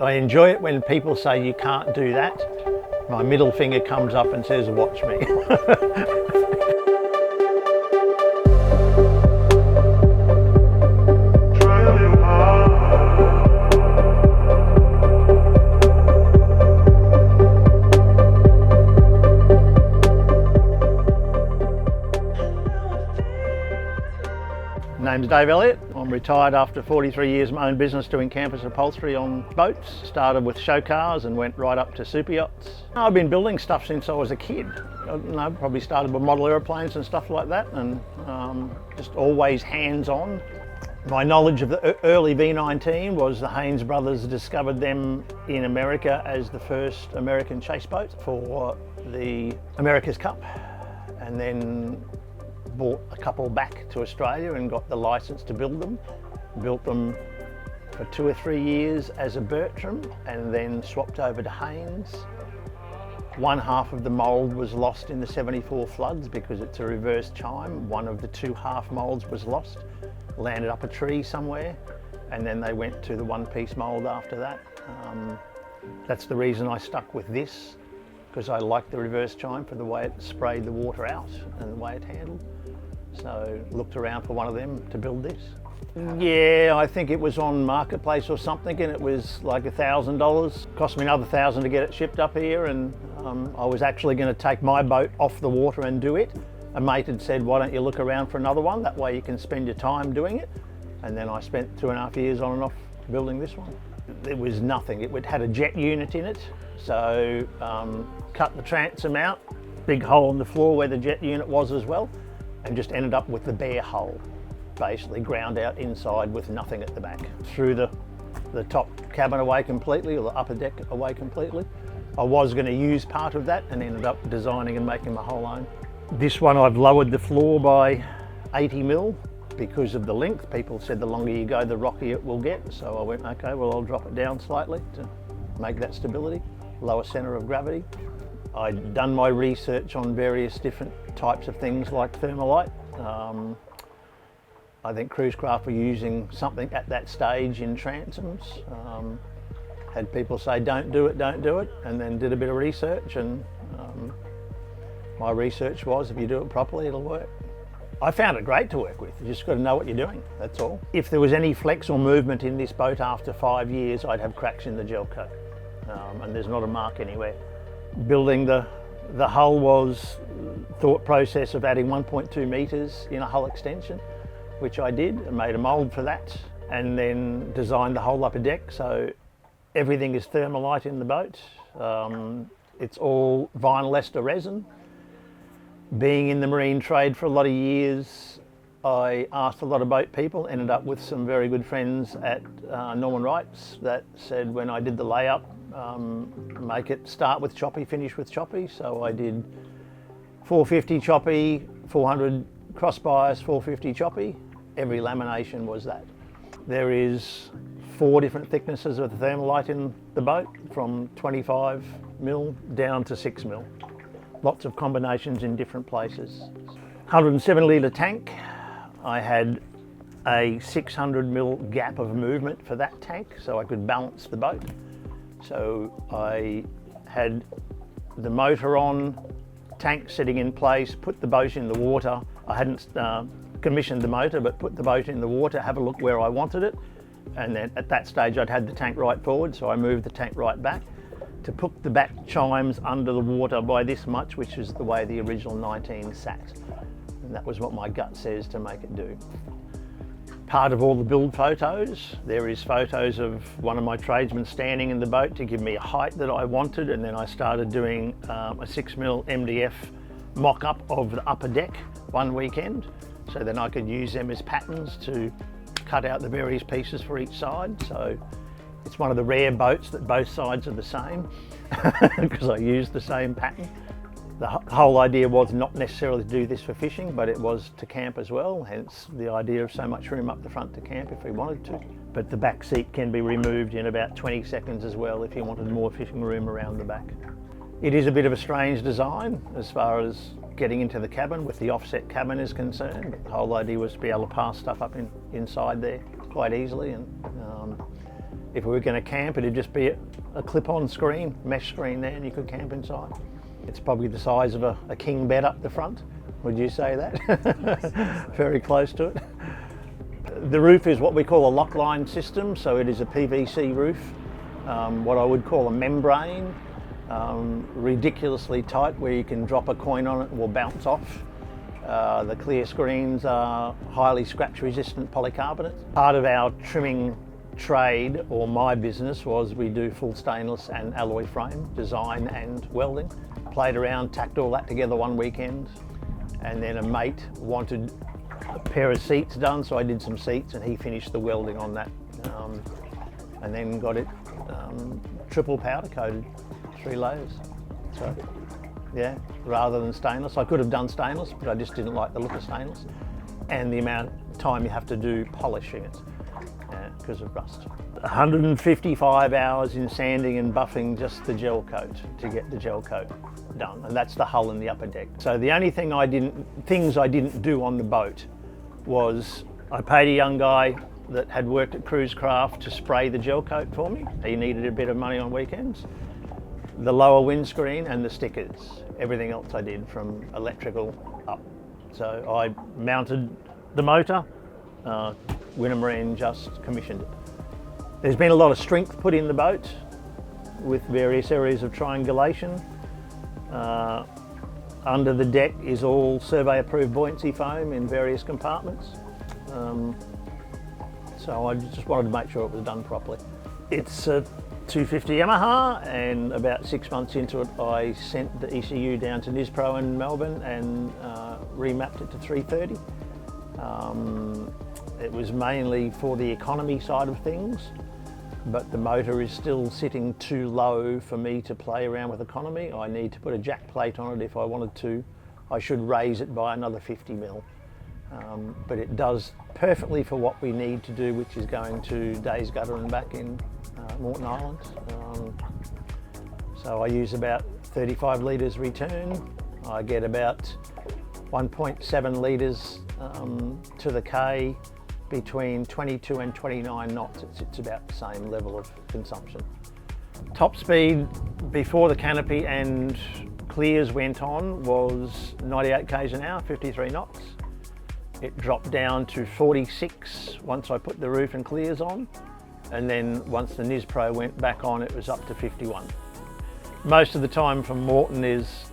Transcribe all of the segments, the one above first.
I enjoy it when people say you can't do that. My middle finger comes up and says, watch me. Name's Dave Elliot. I'm retired after 43 years of my own business doing campus upholstery on boats. Started with show cars and went right up to super yachts. I've been building stuff since I was a kid. Probably started with model aeroplanes and stuff like that, and just always hands-on. My knowledge of the early V19 was the Haines brothers discovered them in America as the first American chase boat for the America's Cup, and then bought a couple back to Australia and got the license to build them. Built them for 2 or 3 years as a Bertram and then swapped over to Haines. One half of the mould was lost in the 74 floods because it's a reverse chime. One of the 2 half moulds was lost, landed up a tree somewhere, and then they went to the one-piece mould after that. That's the reason I stuck with this, because I liked the reverse chime for the way it sprayed the water out and the way it handled. So looked around for one of them to build this. Yeah, I think it was on Marketplace or something, and it was like $1,000. Cost me another $1,000 to get it shipped up here, and I was actually going to take my boat off the water and do it. A mate had said, why don't you look around for another one? That way you can spend your time doing it. And then I spent 2.5 years on and off building this one. It was nothing. It had a jet unit in it. So cut the transom out, big hole in the floor where the jet unit was as well, and just ended up with the bare hull, basically ground out inside with nothing at the back. Threw the top cabin away completely, or the upper deck away completely. I was going to use part of that and ended up designing and making my whole own. This one I've lowered the floor by 80 mil because of the length. People said the longer you go, the rockier it will get. So I went, okay, well, I'll drop it down slightly to make that stability, lower center of gravity. I'd done my research on various different types of things like ThermoLite. I think cruise craft were using something at that stage in transoms. Had people say, don't do it, and then did a bit of research, and my research was, if you do it properly, it'll work. I found it great to work with. You just got to know what you're doing, that's all. If there was any flex or movement in this boat after 5 years, I'd have cracks in the gel coat, and there's not a mark anywhere. Building the hull was thought process of adding 1.2 metres in a hull extension, which I did, and made a mould for that, and then designed the whole upper deck. So everything is ThermoLite in the boat. It's all vinyl ester resin. Being in the marine trade for a lot of years, I asked a lot of boat people, ended up with some very good friends at Norman Wright's that said when I did the layup, make it start with choppy, finish with choppy. So I did 450 choppy, 400 cross bias, 450 choppy. Every lamination was that. There is 4 different thicknesses of the ThermoLite in the boat, from 25 mil down to 6 mil. Lots of combinations in different places. 107 litre tank. I had a 600 mil gap of movement for that tank, so I could balance the boat. So I had the motor on, tank sitting in place, put the boat in the water. I hadn't commissioned the motor, but put the boat in the water, have a look where I wanted it. And then at that stage I'd had the tank right forward, so I moved the tank right back to put the back chimes under the water by this much, which is the way the original 19 sat. And that was what my gut says to make it do. Part of all the build photos, there is photos of one of my tradesmen standing in the boat to give me a height that I wanted, and then I started doing a 6mm MDF mock-up of the upper deck one weekend, so then I could use them as patterns to cut out the various pieces for each side. So it's one of the rare boats that both sides are the same because I used the same pattern. The whole idea was not necessarily to do this for fishing, but it was to camp as well, hence the idea of so much room up the front to camp if we wanted to. But the back seat can be removed in about 20 seconds as well if you wanted more fishing room around the back. It is a bit of a strange design as far as getting into the cabin with the offset cabin is concerned. The whole idea was to be able to pass stuff up inside there quite easily, and If we were going to camp, it'd just be a clip-on screen, mesh screen there, and you could camp inside. It's probably the size of a king bed up the front. Would you say that? Very close to it. The roof is what we call a lock line system, so it is a PVC roof, what I would call a membrane, ridiculously tight where you can drop a coin on it and will bounce off. The clear screens are highly scratch resistant polycarbonate. Part of our trimming trade, or my business, was we do full stainless and alloy frame design and welding. Played around, tacked all that together one weekend, and then a mate wanted a pair of seats done, so I did some seats and he finished the welding on that, and then got it triple powder coated, 3 layers. So yeah, rather than stainless. I could have done stainless, but I just didn't like the look of stainless and the amount of time you have to do polishing it because of rust. 155 hours in sanding and buffing just the gel coat to get the gel coat done, and that's the hull and the upper deck. So the only things I didn't do on the boat was I paid a young guy that had worked at Cruise Craft to spray the gel coat for me. He needed a bit of money on weekends. The lower windscreen and the stickers. Everything else I did from electrical up. So I mounted the motor, Marine just commissioned it. There's been a lot of strength put in the boat with various areas of triangulation. Under the deck is all survey approved buoyancy foam in various compartments. So I just wanted to make sure it was done properly. It's a 250 Yamaha, and about 6 months into it I sent the ECU down to NISPRO in Melbourne and remapped it to 330. It was mainly for the economy side of things, but the motor is still sitting too low for me to play around with economy. I need to put a jack plate on it if I wanted to. I should raise it by another 50 mil. But it does perfectly for what we need to do, which is going to Days Gutter and back in Moreton Island. So I use about 35 litres return. I get about 1.7 litres to the K between 22 and 29 knots. It's about the same level of consumption. Top speed before the canopy and clears went on was 98 k's an hour, 53 knots. It dropped down to 46 once I put the roof and clears on, and then once the NISPRO went back on, it was up to 51. Most of the time from Moreton is,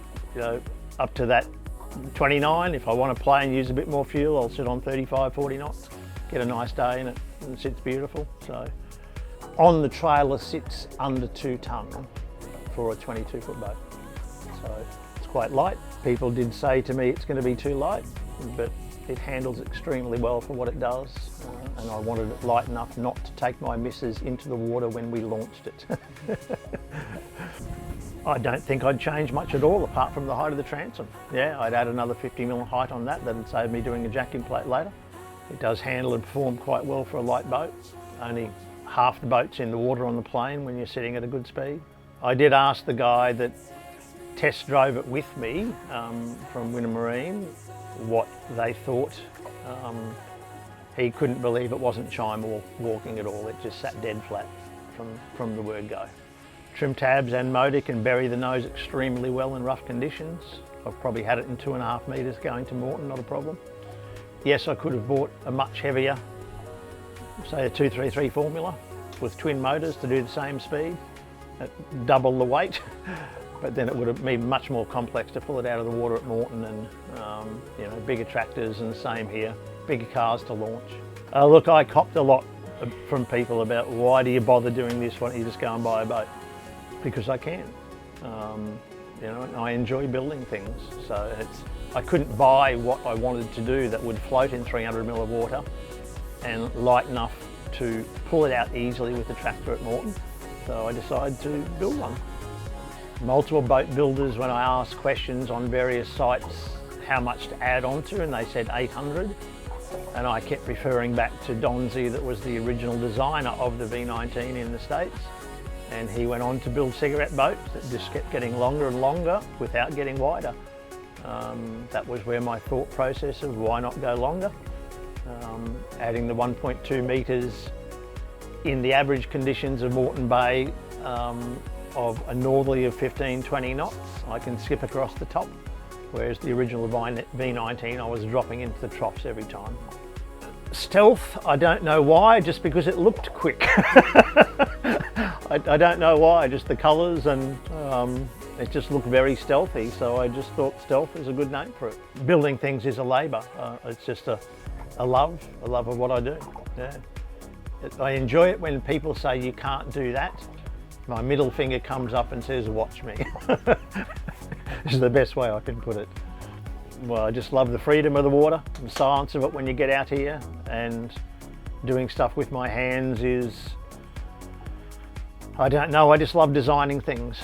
up to that 29. If I want to play and use a bit more fuel, I'll sit on 35, 40 knots, get a nice day in it, and it sits beautiful. So on the trailer sits under 2 tonne for a 22-foot boat. So it's quite light. People did say to me it's going to be too light, but it handles extremely well for what it does, and I wanted it light enough not to take my missus into the water when we launched it. I don't think I'd change much at all apart from the height of the transom. Yeah, I'd add another 50 mil height on that. That'd save me doing a jack-in plate later. It does handle and perform quite well for a light boat. Only half the boat's in the water on the plane when you're sitting at a good speed. I did ask the guy that test drove it with me from Marine what they thought. He couldn't believe it wasn't chime or walking at all. It just sat dead flat from the word go. Trim tabs and motor can bury the nose extremely well in rough conditions. I've probably had it in 2.5 metres going to Moreton, not a problem. Yes, I could have bought a much heavier, say a 233 formula with twin motors to do the same speed at double the weight, but then it would have been much more complex to pull it out of the water at Moreton, and bigger tractors, and the same here, bigger cars to launch. Look, I copped a lot from people about why do you bother doing this, why don't you just go and buy a boat? Because I can. I enjoy building things, so I couldn't buy what I wanted to do that would float in 300 mil of water and light enough to pull it out easily with the tractor at Moreton, so I decided to build one. Multiple boat builders, when I asked questions on various sites how much to add on to, and they said 800, and I kept referring back to Donzie, that was the original designer of the V19 in the States, and he went on to build cigarette boats that just kept getting longer and longer without getting wider. That was where my thought process of why not go longer. Adding the 1.2 metres in the average conditions of Moreton Bay, of a northerly of 15-20 knots, I can skip across the top, whereas the original V19 I was dropping into the troughs every time. Stealth, I don't know why, just because it looked quick. I don't know why, just the colours, and it just looked very stealthy, so I just thought stealth is a good name for it. Building things is a labour. It's just a love of what I do. Yeah. I enjoy it when people say you can't do that. My middle finger comes up and says, watch me. This is the best way I can put it. Well, I just love the freedom of the water, the silence of it when you get out here, and doing stuff with my hands is, I don't know, I just love designing things.